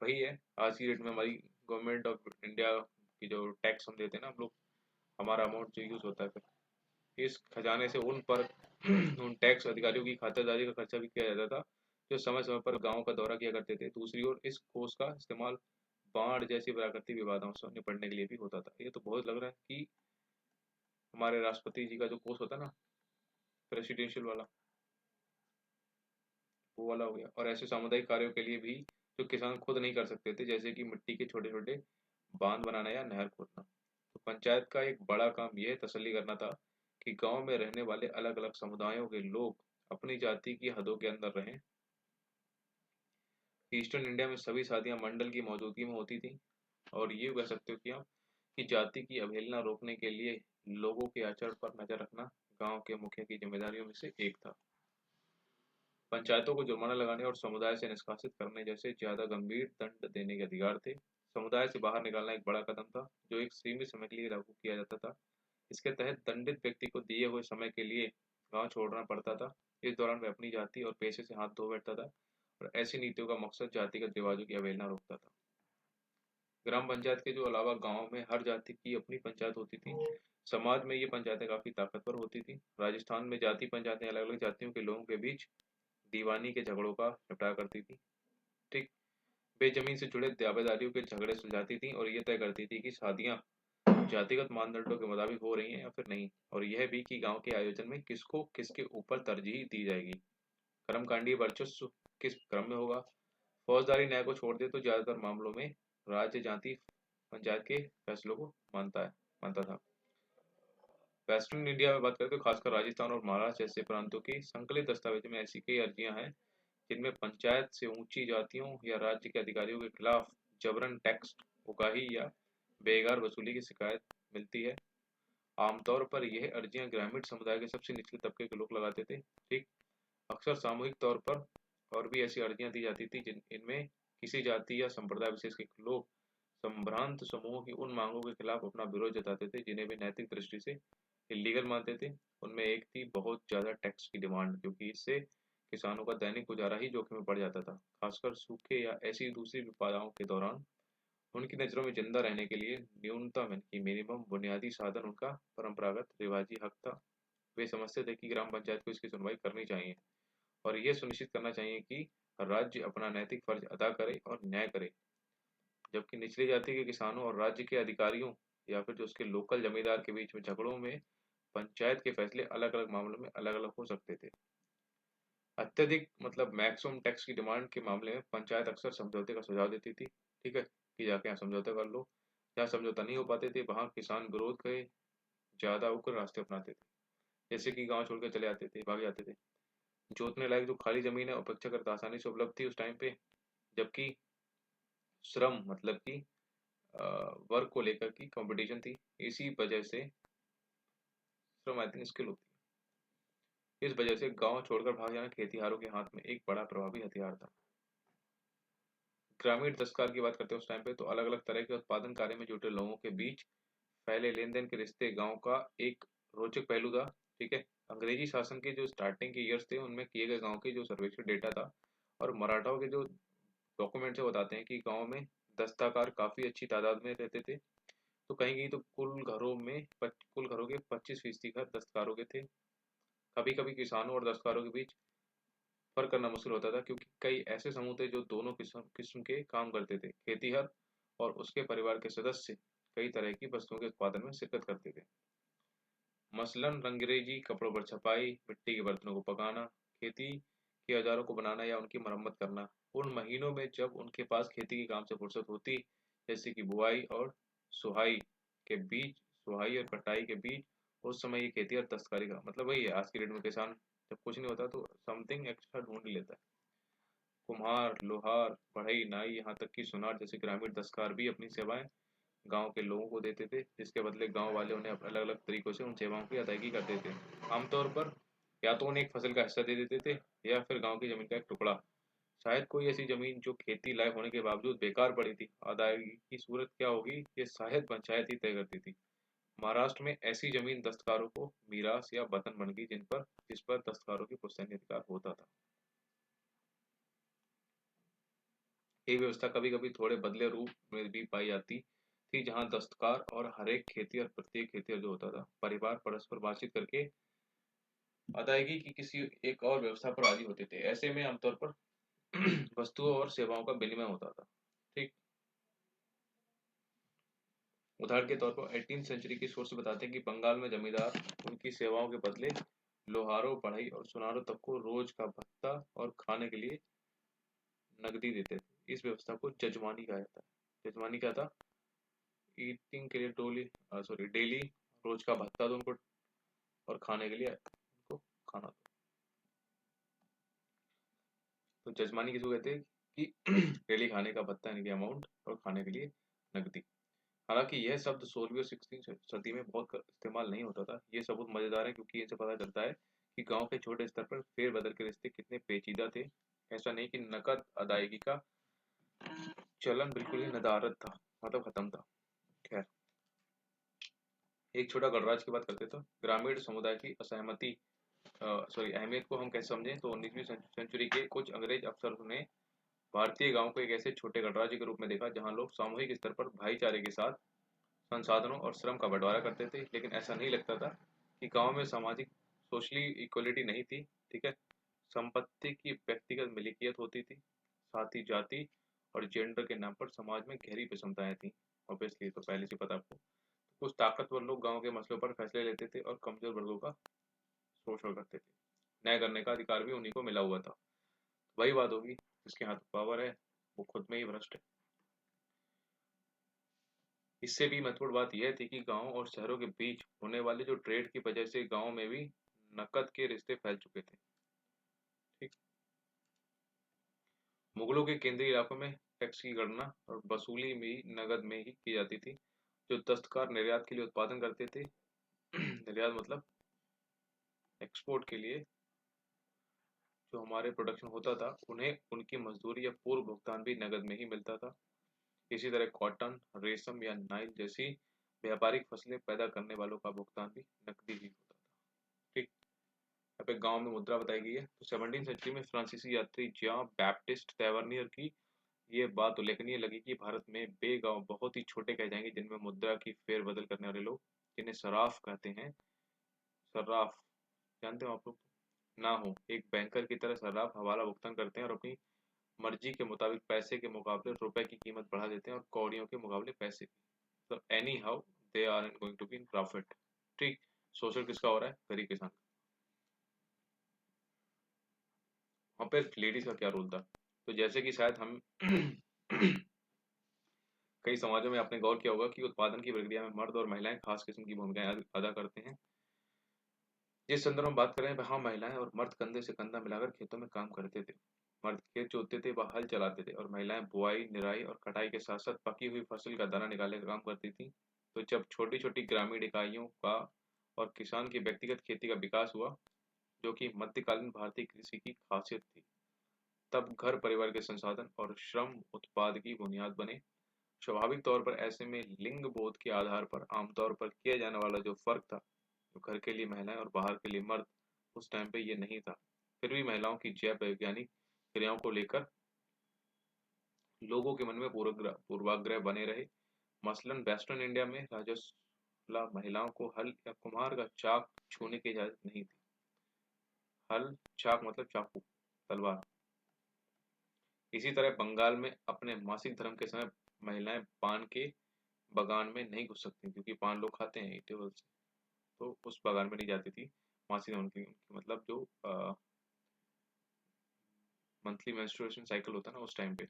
वही है आज की डेट में हमारी गवर्नमेंट ऑफ इंडिया की जो टैक्स हम देते हैं ना हम लोग, हमारा अमाउंट जो यूज होता है, फिर इस खजाने से उन पर उन टैक्स अधिकारियों की खातिरदारी का खर्चा भी किया जाता था, जो समय समय पर गांव का दौरा किया करते थे। दूसरी ओर इस कोष का इस्तेमाल बाढ़ जैसी प्राकृतिक विवादों से निपटने के लिए भी होता था। ये तो बहुत लग रहा है कि हमारे राष्ट्रपति जी का जो कोष होता है ना, प्रेसिडेंशियल वाला, वो वाला हो गया। और ऐसे सामुदायिक कार्यों के लिए भी जो किसान खुद नहीं कर सकते थे, जैसे कि मिट्टी के छोटे छोटे बांध बनाना या नहर खोदना। तो पंचायत का एक बड़ा काम यह तसल्ली करना था कि गांव में रहने वाले अलग अलग समुदायों के लोग अपनी जाति की हदों के अंदर रहें। ईस्टर्न इंडिया में सभी शादियां मंडल की मौजूदगी में होती थी, और ये कह सकते हो कि आप कि जाति की अवहेलना रोकने के लिए लोगों के आचरण पर नजर रखना गांव के मुखिया की जिम्मेदारियों में से एक था। पंचायतों को जुर्माना लगाने और समुदाय से निष्कासित करने जैसे ज्यादा गंभीर दंड देने के अधिकार थे। समुदाय से बाहर निकालना एक बड़ा कदम था, जो एक सीमित समय के लिए लागू किया जाता था। इसके तहत दंडित व्यक्ति को दिए हुए समय के लिए गांव छोड़ना पड़ता था। इस दौरान वह अपनी जाति और पेशे से हाथ धो बैठता था, और ऐसी नीतियों का मकसद जातिगत रिवाजों की अवहेलना रोकता था। ग्राम पंचायत के जो अलावा गांव में हर जाति की अपनी पंचायत होती थी। समाज में ये पंचायतें काफी ताकतवर होती थी। राजस्थान में जाति पंचायतें अलग अलग जातियों के लोगों के बीच दीवानी के झगड़ों का निपटारा करती थी। ठीक। वे जमीन से जुड़े दावेदारियों के झगड़े सुलझाती थी, और ये तय करती थी कि शादियां जातिगत मानदंडों के मुताबिक हो रही हैं या फिर नहीं, और यह भी कि गांव के आयोजन में किसको किसके ऊपर तरजीह दी जाएगी, कर्मकांडीय वर्चस्व किस क्रम में होगा। फौजदारी न्याय को छोड़ दे तो ज्यादातर मामलों में राज्य जाति पंचायत के फैसलों को मानता था। वेस्टर्न इंडिया में बात करें तो खासकर राजस्थान और महाराष्ट्र जैसे प्रांतों की संकलित दस्तावेजों में ऐसी कई अर्जियां हैं जिनमें पंचायत से ऊंची जातियों या राज्य के अधिकारियों के खिलाफ जबरन टैक्स, उगाही या बेगार वसूली की शिकायत मिलती है। आमतौर पर यह अर्जियां ग्रामीण समुदाय के सबसे निचले तबके के लोग लगाते थे। ठीक। अक्सर सामूहिक तौर पर और भी ऐसी अर्जियां दी जाती थी जिन इनमें किसी जाति या संप्रदाय विशेष के लोग संभ्रांत समूहों की उन मांगों के खिलाफ अपना विरोध जताते थे जिन्हें वे नैतिक दृष्टि से इलीगल मानते थे। उनमें एक थी बहुत ज्यादा टैक्स की डिमांड, क्योंकि इससे किसानों का दैनिक गुजारा ही जोखिम में पड़ जाता था, खासकर सूखे या ऐसी दूसरी विपदाओं के दौरान। उनकी नज़रों में जिंदा रहने के लिए न्यूनतम यानी कि मिनिमम बुनियादी साधन उनका परंपरागत रिवाजी हक था। वे समझते थे कि ग्राम पंचायत को इसकी सुनवाई करनी चाहिए, और यह सुनिश्चित करना चाहिए कि राज्य अपना नैतिक फर्ज अदा करे और न्याय करे। जबकि निचली जाति के किसानों और राज्य के अधिकारियों या फिर जो उसके लोकल जमींदार के बीच में झगड़ों में पंचायत के फैसले अलग अलग मामलों में अलग अलग हो सकते थे। अत्यधिक मतलब मैक्सिमम टैक्स की डिमांड के मामले में पंचायत अक्सर समझौते का सुझाव देती थी। ठीक है, कि जाके यहाँ समझौता कर लो। जहाँ समझौता नहीं हो पाते थे वहां किसान विरोध के ज्यादा उग्र रास्ते अपनाते थे, जैसे कि गांव छोड़कर चले आते थे, भाग जाते थे। जोतने लायक जो खाली जमीन है अपेक्षाकृत आसानी से उपलब्ध थी उस टाइम पे, जबकि श्रम मतलब कि वर्क को लेकर की कंपटीशन थी। इसी वजह से श्रम आई थिंक स्किल होती है। इस वजह से गांव छोड़कर भाग जाना खेतीहारों के हाथ में एक बड़ा प्रभावी हथियार था। ग्रामीण दस्तकार की बात करते हैं उस टाइम पे, तो अलग अलग तरह के उत्पादन कार्य में जुटे लोगों के बीच फैले लेन देन के रिश्ते गांव का एक रोचक पहलू था। ठीक है। अंग्रेजी शासन के जो स्टार्टिंग के ईयर्स थे उनमें किए गए गांव के जो सर्वेक्षण डेटा था और मराठाओं के जो डॉक्यूमेंट्स बताते हैं कि गांव में दस्तकार काफी अच्छी तादाद में रहते थे। तो कहीं कहीं तो कुल घरों के 25% घर दस्तकारों के थे। कभी कभी किसानों और दस्तकारों के बीच फर्क करना मुश्किल होता था क्योंकि कई ऐसे समूह थे जो दोनों किस्म किस्म के काम करते थे। खेतीहर और उसके परिवार के सदस्य कई तरह की वस्तुओं के उत्पादन में शिरकत करते थे। मसलन रंगरेजी कपड़ों पर छपाई, मिट्टी के बर्तनों को पकाना, खेती के औजारों को बनाना या उनकी मरम्मत करना। उन महीनों में जब उनके पास खेती के काम से फुर्सत होती, जैसे कि बुआई और सुहाई के बीच सुहाई और कटाई के बीच, उस समय ये खेती और दस्तकारी का मतलब वही है। आज की डेट में किसान जब कुछ नहीं होता तो समथिंग एक्स्ट्रा ढूंढ ही लेता है। कुम्हार, लोहार, बढ़ई, नाई, यहाँ तक कि सुनार जैसे ग्रामीण दस्तकार भी अपनी सेवाएं गांव के लोगों को देते थे, जिसके बदले गांव वाले उन्हें अलग अलग तरीकों से उन सेवाओं की अदायगी करते थे। आमतौर पर या तो उन्हें एक फसल का हिस्सा दे देते थे या फिर गांव की जमीन का एक टुकड़ा। शायद कोई ऐसी जमीन जो खेती लायक होने के बावजूद बेकार पड़ी थी। अदायगी की सूरत क्या होगी ये शायद पंचायत ही तय करती थी। महाराष्ट्र में ऐसी जमीन दस्तकारों को मीरास या वतन बन गई जिस पर दस्तकारों की पुश्तैनी अधिकार होता था। ये व्यवस्था कभी कभी थोड़े बदले रूप में भी पाई जाती थी, जहां दस्तकार और हर एक खेती और प्रत्येक खेतिहर जो होता था परिवार परस्पर बातचीत करके अदायगी की किसी एक और व्यवस्था पर राजी होते थे। ऐसे में आमतौर पर वस्तुओं और सेवाओं का विनिमय होता था। ठीक। उदाहरण के तौर पर 18वीं सेंचुरी की सोर्स बताते हैं कि बंगाल में जमींदार उनकी सेवाओं के बदले लोहारों, बढ़ई और सुनारों तक को रोज का भत्ता और खाने के लिए नकदी देते थे। इस व्यवस्था को जजमानी कहा जाता है। जजमानी क्या था? ईटिंग के लिए डेली रोज का भत्ता दो उनको और खाने के लिए उनको खाना दो। तो जजमानी किसको कहते हैं कि डेली खाने का भत्ता यानी कि अमाउंट और खाने के लिए नकदी। हालांकि यह शब्द 16वीं और 16वीं सदी में बहुत इस्तेमाल नहीं होता था। ये सबूत मजेदार है क्योंकि इनसे पता चलता है कि गांव के छोटे स्तर पर फेरबदल के रिश्ते कितने पेचीदा थे। ऐसा नहीं कि नकद अदायगी का चलन बिल्कुल ही नदारद था, मतलब खत्म था। खैर, एक छोटा गणराज्य की बात करते तो ग्रामीण समुदाय की अहमियत को हम कैसे समझें, तो 19वीं सेंचुरी के कुछ अंग्रेज अफसरों ने भारतीय गांव को एक ऐसे छोटे गणराज्य के रूप में देखा जहां लोग सामूहिक स्तर पर भाईचारे के साथ संसाधनों और श्रम का बंटवारा करते थे। लेकिन ऐसा नहीं लगता था कि गांव में सामाजिक सोशली इक्वलिटी नहीं थी। ठीक है। संपत्ति की व्यक्तिगत मिल्कियत होती थी। साथ ही जाति और जेंडर के नाम पर समाज में गहरी विषमताएं थी। ऑब्वियसली तो पहले से पता आपको। कुछ ताकतवर लोग गांव के मसलों पर फैसले लेते थे और कमजोर वर्गों का शोषण करते थे। न्याय करने का अधिकार भी उन्हीं को मिला हुआ था। वही बात होगी, जिसके हाथ पावर है वो खुद में ही भ्रष्ट है। इससे भी महत्वपूर्ण बात यह थी कि गांव और शहरों के बीच होने वाले जो ट्रेड की वजह से गांव में भी नकद के रिश्ते फैल चुके थे। ठीक। मुगलों के केंद्रीय इलाकों में टैक्स की गणना और वसूली भी नकद में ही की जाती थी। जो दस्तकार निर्यात के लिए उत्पादन करते थे निर्यात मतलब एक्सपोर्ट के लिए जो हमारे प्रोडक्शन होता था उन्हें उनकी मजदूरी या पूर्व भुगतान भी नकद में ही मिलता था। इसी तरह कॉटन, रेशम या नाइल जैसी व्यापारिक फसलें पैदा करने वालों का भुगतान भी नकदी ही होता था। ठीक। यहाँ पे गांव में मुद्रा बताई गई है। तो 17वीं सेंचुरी में फ्रांसीसी यात्री जॉन बैप्टिस्ट टैवर्नियर की ये बात उल्लेखनीय लगी कि भारत में वे गांव बहुत ही छोटे कह जाएंगे जिनमें मुद्रा की फेरबदल करने वाले लोग, जिन्हें सराफ कहते हैं, सर्राफ जानते हो आप लोग, ना हो। एक बैंकर की तरह सर्राफ हवाला भुगतान करते हैं और अपनी मर्जी के मुताबिक पैसे के मुकाबले रुपए की कीमत बढ़ा देते हैं और कौड़ियों के मुकाबले पैसे की। तो anyhow they are going to be in profit. ठीक। शोषण किसका हो रहा है? गरीब किसान। वहां पे लेडीज का क्या रोल था? तो जैसे कि शायद हम कई समाजों में आपने गौर किया होगा कि उत्पादन की प्रक्रिया में मर्द और महिलाएं खास किस्म की भूमिकाएं अदा करते हैं। जिस संदर्भ में बात कर रहे हैं वहां महिलाएं और मर्द कंधे से कंधा मिलाकर खेतों में काम करते थे। मर्द खेत जोतते थे व हल चलाते थे और महिलाएं बुआई निराई और कटाई के साथ साथ पकी हुई फसल का दाना निकालने का काम करती थी। तो जब छोटी छोटी ग्रामीण इकाइयों का और किसान की व्यक्तिगत खेती का विकास हुआ, जो कि मध्यकालीन भारतीय कृषि की खासियत थी, तब घर परिवार के संसाधन और श्रम उत्पाद की बुनियाद बने। स्वाभाविक तौर पर ऐसे में लिंग बोध के आधार पर आमतौर पर किया जाने वाला जो फर्क था, जो घर के लिए महिलाएं और बाहर के लिए मर्द, उस टाइम पे ये नहीं था। फिर भी महिलाओं की जैव वैज्ञानिक क्रियाओं को लेकर लोगों के मन में पूर्वाग्रह बने रहे। मसलन वेस्टर्न इंडिया में राजस्ला महिलाओं को हल या कुम्हार का चाक छूने की इजाजत नहीं थी। हल, चाक मतलब चाकू, तलवार। इसी तरह बंगाल में अपने मासिक धर्म के समय महिलाएं पान के बगान में नहीं घुस सकती, क्योंकि पान लोग खाते हैं टेबल से, तो उस बगान में नहीं जाती थी। मासिक धर्म की मतलब जो मंथली मेंस्ट्रुएशन साइकिल होता है ना, उस टाइम पे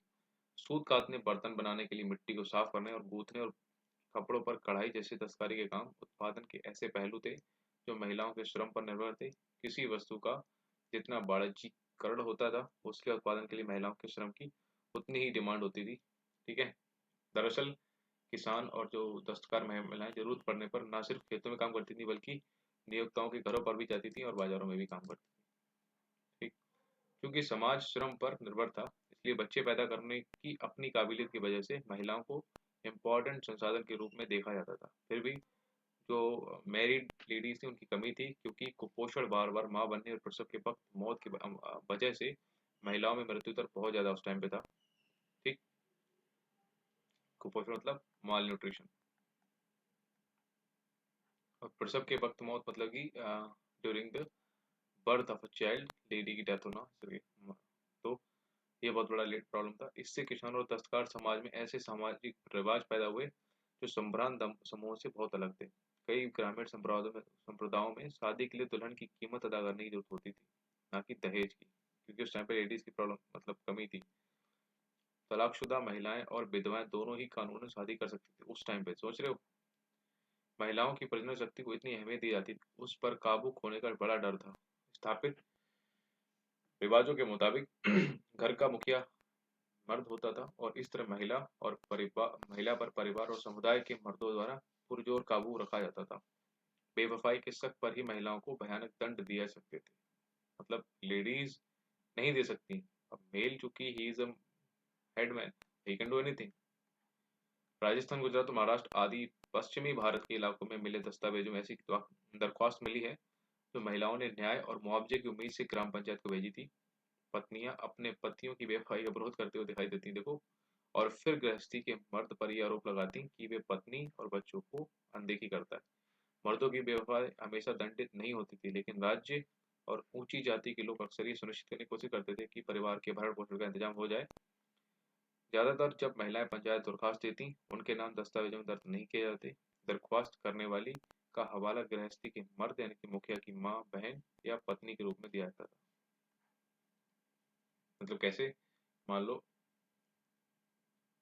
सूत कातने, बर्तन बनाने के लिए मिट्टी को साफ करने और गूंथने और कपड़ों पर कढ़ाई जैसे दस्तकारी के काम उत्पादन के ऐसे पहलू थे जो महिलाओं के श्रम पर निर्भर थे। किसी वस्तु का जितना वाणिज्यिकरण होता था, उसके उत्पादन के लिए महिलाओं के श्रम की उतनी ही डिमांड होती थी। ठीक है। दरअसल किसान और जो दस्तकार महिलाएं जरूरत पड़ने पर ना सिर्फ खेतों में काम करती थी, बल्कि नियोक्ताओं के घरों पर भी जाती थी और बाजारों में भी काम करती थी। ठीक। क्योंकि समाज श्रम पर निर्भर था, इसलिए बच्चे पैदा करने की अपनी काबिलियत की वजह से महिलाओं को इम्पोर्टेंट संसाधन के रूप में देखा जाता था। फिर भी जो मैरिड लेडीज थी उनकी कमी थी, क्योंकि कुपोषण, बार बार माँ बनने और प्रसव के वक्त मौत की वजह से महिलाओं में मृत्यु दर बहुत ज्यादा उस टाइम पे था। ठीक। कुपोषण मतलब माल न्यूट्रिशन, और प्रसव के वक्त मौत मतलब कि during the birth of a child, lady की डेथ होना। तो ये बहुत बड़ा लेट प्रॉब्लम था। इससे किसान और दस्तकार समाज में ऐसे सामाजिक रिवाज पैदा हुए जो संभ्रांत समूह से बहुत अलग थे। कई ग्रामीण संप्रदायों में शादी के लिए दुल्हन की कीमत अदा करने की जरूरत होती थी, ना कि दहेज की, क्योंकि उस टाइम पे लेडीज की प्रॉब्लम मतलब कमी थी। तलाकशुदा महिलाएं और विधवाएं दोनों ही कानूनन शादी कर सकती थी उस टाइम पे, सोच रहे हो। महिलाओं की प्रजनन शक्ति को इतनी अहमियत दी जाती थी, उस पर काबू खोने का बड़ा डर था। स्थापित रिवाजों के मुताबिक घर का मुखिया मर्द होता था, और इस तरह महिला पर परिवार और समुदाय के मर्दों द्वारा पुरजोर काबू रखा जाता था। बेवफाई के शक पर ही महिलाओं को भयानक दंड दिया सकते थे। मतलब लेडीज नहीं दे सकती। अब मेल, चूंकि he is a headman, he can do anything. Rajasthan, Gujarat और महाराष्ट्र आदि पश्चिमी भारत के इलाकों में मिले दस्तावेजों में ऐसी दरख्वास्त मिली है, जो महिलाओं ने न्याय और मुआवजे की उम्मीद से ग्राम पंचायत को भेजी थी। पत्नियां अपने पतियों की बेवफाई का विरोध करते हुए दिखाई देती, देखो। और फिर गृहस्थी के मर्द पर यह आरोप लगाती कि वे पत्नी और बच्चों को अनदेखी करता है। मर्दों की बेवफाई हमेशा दंडित नहीं होती थी, लेकिन राज्य और ऊंची जाति के लोग अक्सर ये सुनिश्चित करने की कोशिश करते थे कि परिवार के भरण पोषण का इंतजाम हो जाए। ज्यादातर जब महिलाएं पंचायत दरखास्त देती, उनके नाम दस्तावेजों में दर्ज नहीं किए जाते। दरख्वास्त करने वाली का हवाला गृहस्थी के मर्द यानी कि मुखिया की माँ, बहन या पत्नी के रूप में दिया जाता था। मतलब कैसे, मान लो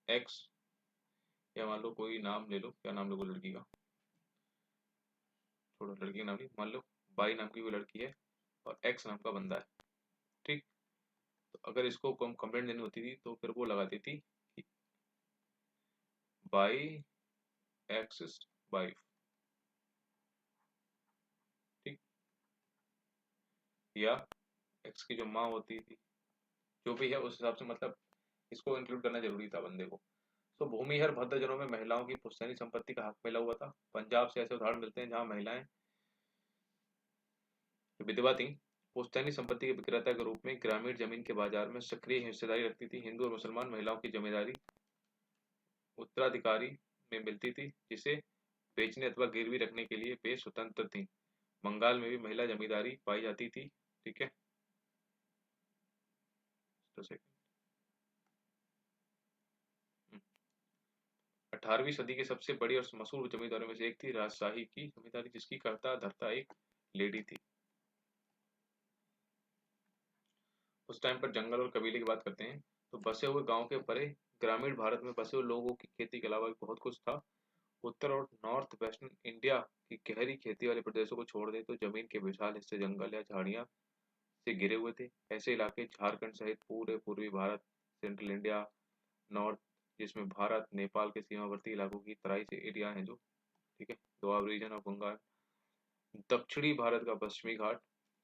एक्स, या मान लो कोई नाम ले लो, क्या नाम लो लड़की का, छोड़ो लड़की का नाम नहीं, मान लो बाई नाम की कोई लड़की है और एक्स नाम का बंदा है। ठीक। तो अगर इसको कंप्लेंट देनी होती थी तो फिर वो लगाती थी बाई एक्स वाइफ। ठीक। या एक्स की जो माँ होती थी, जो भी है उस हिसाब से, मतलब इसको इंक्लूड करना जरूरी था बंदे को। तो भूमिहर भद्दजनों में महिलाओं की पुश्तैनी संपत्ति का हक मिला हुआ था। पंजाब से ऐसे उदाहरण मिलते हैं जहां महिलाएं जो विधवा थी, पुश्तैनी संपत्ति के विक्रेता के रूप में ग्रामीण जमीन के बाजार में सक्रिय हिस्सेदारी रखती थी। हिंदू और मुसलमान महिलाओं की जमींदारी उत्तराधिकारी में मिलती थी, जिसे बेचने अथवा गिरवी रखने के लिए वे स्वतंत्र थी। बंगाल में भी महिला जमींदारी पाई जाती थी। ठीक है। तो 18वीं सदी की सबसे बड़ी और मशहूर जमींदारों में से एक थी राजशाही की जमींदारी, जिसकी कर्ता धर्ता एक लेडी थी। उस टाइम पर जंगल और कबीले की बात करते हैं, तो बसे हुए गांव के परे ग्रामीण भारत में बसे हुए लोगों की खेती के अलावा भी बहुत कुछ था। उत्तर और नॉर्थ वेस्टर्न इंडिया की गहरी खेती वाले प्रदेशों को छोड़ दें तो जमीन के विशाल हिस्से जंगल या झाड़ियां से घिरे हुए थे। ऐसे इलाके झारखंड सहित पूरे पूर्वी भारत, सेंट्रल इंडिया, नॉर्थ, जिसमें भारत नेपाल के सीमावर्ती इलाकों की तराई से एरिया है जो, ठीक है, दोआब रीजन ऑफ बंगाल, दक्षिणी भारत का पश्चिमी घाट,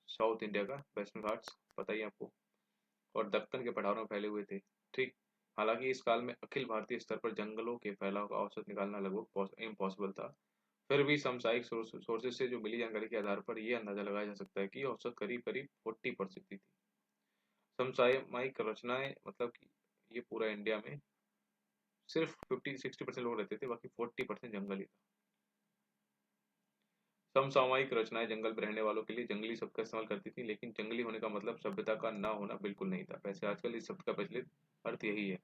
साउथ इंडिया का वेस्टर्न घाट्स, पता ही है आपको, और दक्कन के पठारों में फैले हुए थे। ठीक, हालांकि इस काल में अखिल भारतीय स्तर पर जंगलों के फैलाव का औसत निकालना लगभग इम्पॉसिबल था। फिर भी सामयिक सोर्सेज से जो मिली जानकारी के आधार पर यह अंदाजा लगाया जा सकता है कि औसत करीब करीब 40% थी। समसामयिक रचनाएं मतलब कि ये पूरा इंडिया में सिर्फ 50-60% लोग रहते थे, बाकी 40% जंगल ही था। समसामयिक रचनाएं जंगल में रहने वालों के लिए जंगली शब्द का इस्तेमाल करती थी, लेकिन जंगली होने का मतलब सभ्यता का ना होना बिल्कुल नहीं था। वैसे आजकल इस शब्द का प्रचलित अर्थ यही है।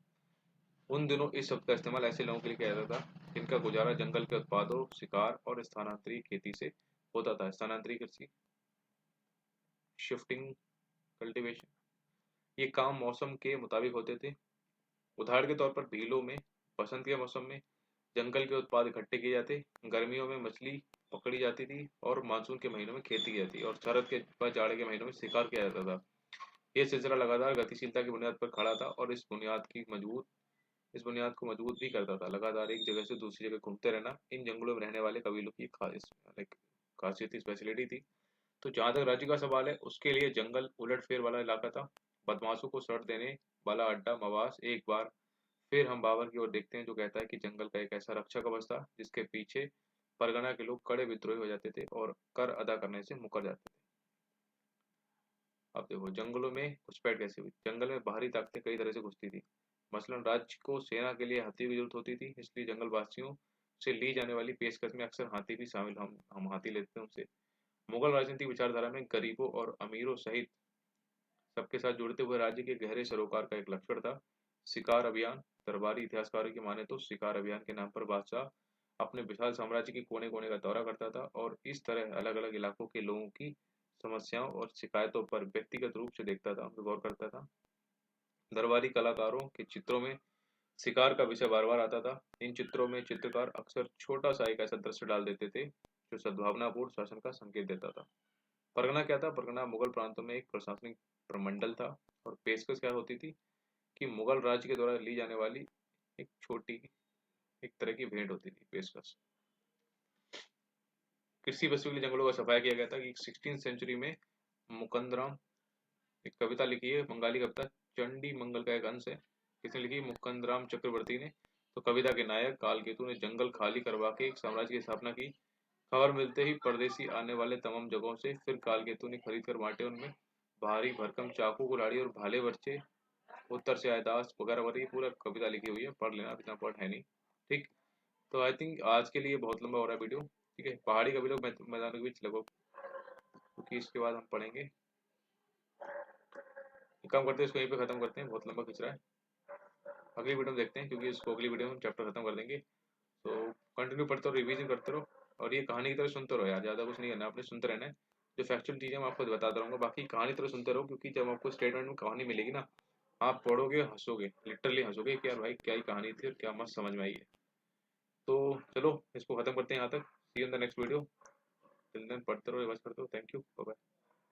उन दिनों इस शब्द का इस्तेमाल ऐसे लोगों के लिए किया जाता था जिनका गुजारा जंगल के उत्पादों, शिकार और स्थानांतरित खेती से होता था। स्थानांतरित कृषि, शिफ्टिंग कल्टीवेशन, ये काम मौसम के मुताबिक होते थे। उदाहरण के तौर पर भीलों में बसंत के मौसम में जंगल के उत्पाद इकट्ठे किए जाते, गर्मियों में मछली पकड़ी जाती थी और मानसून के महीनों में खेती की जाती और शरद के व जाड़े के महीनों में शिकार किया जाता था। यह सिलसिला लगातार गतिशीलता की बुनियाद पर खड़ा था और इस बुनियाद को मजबूत भी करता था। लगातार एक जगह से दूसरी जगह घूमते रहना इन जंगलों में रहने वाले कबीलों की खासियत थी, स्पेशलिटी थी। तो जहाँ तक राज्य का सवाल है, उसके लिए जंगल उलटफेर वाला इलाका था, बदमाशों को सड़ देने वाला अड्डा, मवास। एक बार फिर हम बाबर की ओर देखते हैं जो कहता है कि जंगल का एक ऐसा रक्षा कवच था जिसके पीछे परगना के लोग कड़े विद्रोही हो जाते थे और कर अदा करने से मुकर जाते थे। अब देखो जंगलों में घुसपैठ कैसे हुई। जंगल में बाहरी ताकतें कई तरह से घुसती थी। मसलन राज्य को सेना के लिए हाथियों की जरूरत होती थी, इसलिए जंगल वासियों से ली जाने वाली पेशकश में अक्सर हाथी भी शामिल, हम हाथी लेते हैं उनसे। मुगल राजनीतिक विचारधारा में गरीबों और अमीरों सहित सबके साथ जुड़ते हुए राज्य के गहरे सरोकार का एक लक्षण था शिकार अभियान। दरबारी इतिहासकारों की माने तो शिकार अभियान के नाम पर बादशाह अपने विशाल साम्राज्य के कोने कोने का दौरा करता था और इस तरह अलग अलग इलाकों के लोगों की समस्याओं और शिकायतों पर व्यक्तिगत रूप से देखता था, उन पर गौर करता था। दरबारी कलाकारों के चित्रों में शिकार का विषय बार बार आता था। इन चित्रों में चित्रकार अक्सर छोटा सा एक ऐसा दृश्य डाल देते थे जो सद्भावनापूर्ण शासन का संकेत देता था। परगना क्या था? परगना मुगल प्रांतों में एक प्रशासनिक प्रमंडल था और पेशकश क्या होती थी कि मुगल राज्य के द्वारा ली जाने वाली एक छोटी एक तरह की भेंट होती थी, पेशकश। कृषि वस्तु के लिए जंगलों का सफाया किया गया था कि 16वीं सेंचुरी में मुकंदराम एक कविता लिखी है, बंगाली कविता चंडी मंगल का एक अंश है। किसने लिखी? मुकंदराम चक्रवर्ती ने। तो कविता के नायक कालकेतु ने जंगल खाली करवा के एक साम्राज्य की स्थापना की। खबर मिलते ही परदेसी आने वाले तमाम जगहों से फिर कालकेतु ने खरीद कर बांटे। उनमें भारी भरकम चाकू, कुल्हाड़ी और भाले वर्चे, उत्तर से आए दास वगैरह वगैरह, पूरा कविता लिखी हुई है, पढ़ लेना, इतना पढ़ है नहीं। ठीक, तो आई थिंक आज के लिए बहुत लंबा हो रहा है वीडियो। ठीक है, पहाड़ी कबीलों मैदानों के बीच लगो, क्योंकि इसके बाद हम पढ़ेंगे। एक काम करते हैं, इसको यहीं पे खत्म करते हैं, बहुत लंबा खिंच रहा है। अगली वीडियो में देखते हैं, क्योंकि इसको अगली वीडियो में चैप्टर खत्म कर देंगे। तो कंटिन्यू पढ़ते रहो, रिवीजन करते रहो और ये कहानी की तरह सुनते रहो यार, ज़्यादा कुछ नहीं करना, आपने सुनते रहना है। जो फैक्चुअल चीज़ें मैं आपको बताता रहूँगा, बाकी कहानी तरह सुनते रहो, क्योंकि जब आपको स्टेटमेंट में कहानी मिलेगी ना, आप पढ़ोगे हंसोगे, लिटरली हंसोगे कि यार भाई क्या ही कहानी थी और क्या मस्त समझ में आई है। तो चलो इसको खत्म करते हैं यहाँ तक। See you in the next video. Till then पढ़ते रहो, रिवाइज करते रहो। Thank you, bye bye.